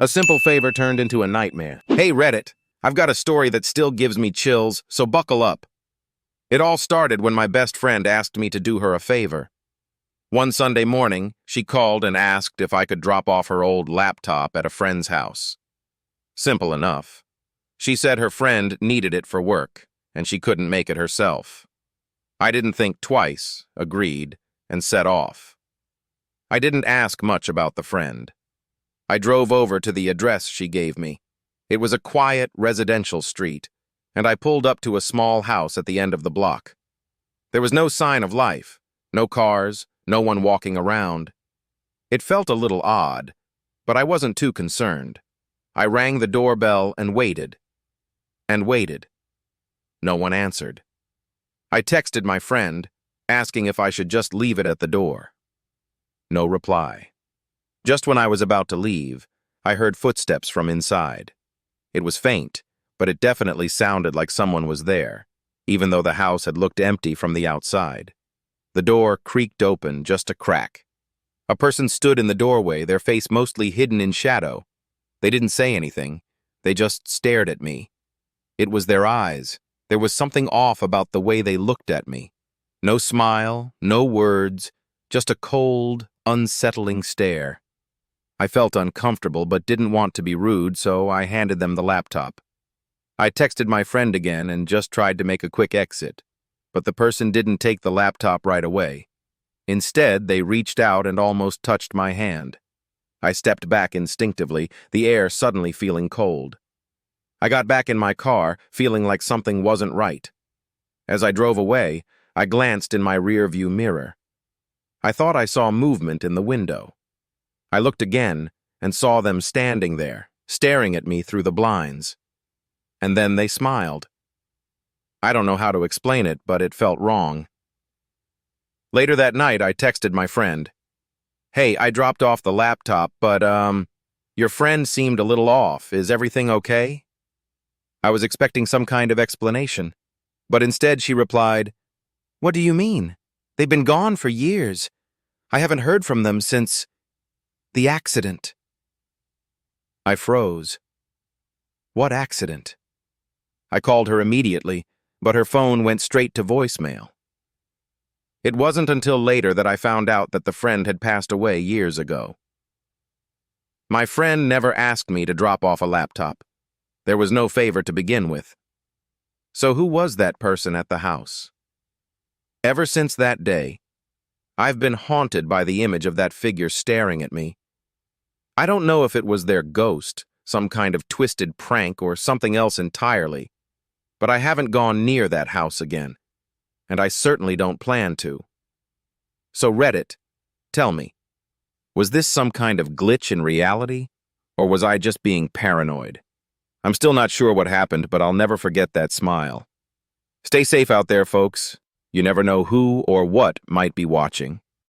A simple favor turned into a nightmare. Hey, Reddit, I've got a story that still gives me chills, so buckle up. It all started when my best friend asked me to do her a favor. One Sunday morning, she called and asked if I could drop off her old laptop at a friend's house. Simple enough. She said her friend needed it for work, and she couldn't make it herself. I didn't think twice, agreed, and set off. I didn't ask much about the friend. I drove over to the address she gave me. It was a quiet, residential street, and I pulled up to a small house at the end of the block. There was no sign of life, no cars, no one walking around. It felt a little odd, but I wasn't too concerned. I rang the doorbell and waited. And waited. No one answered. I texted my friend, asking if I should just leave it at the door. No reply. Just when I was about to leave, I heard footsteps from inside. It was faint, but it definitely sounded like someone was there, even though the house had looked empty from the outside. The door creaked open just a crack. A person stood in the doorway, their face mostly hidden in shadow. They didn't say anything. They just stared at me. It was their eyes. There was something off about the way they looked at me. No smile, no words, just a cold, unsettling stare. I felt uncomfortable but didn't want to be rude, so I handed them the laptop. I texted my friend again and just tried to make a quick exit, but the person didn't take the laptop right away. Instead, they reached out and almost touched my hand. I stepped back instinctively, the air suddenly feeling cold. I got back in my car, feeling like something wasn't right. As I drove away, I glanced in my rearview mirror. I thought I saw movement in the window. I looked again and saw them standing there, staring at me through the blinds. And then they smiled. I don't know how to explain it, but it felt wrong. Later that night, I texted my friend. Hey, I dropped off the laptop, but, your friend seemed a little off. Is everything okay? I was expecting some kind of explanation, but instead she replied, What do you mean? They've been gone for years. I haven't heard from them since the accident. I froze. What accident? I called her immediately, but her phone went straight to voicemail. It wasn't until later that I found out that the friend had passed away years ago. My friend never asked me to drop off a laptop. There was no favor to begin with. So who was that person at the house? Ever since that day, I've been haunted by the image of that figure staring at me. I don't know if it was their ghost, some kind of twisted prank, or something else entirely, but I haven't gone near that house again, and I certainly don't plan to. So Reddit, tell me, was this some kind of glitch in reality, or was I just being paranoid? I'm still not sure what happened, but I'll never forget that smile. Stay safe out there, folks. You never know who or what might be watching.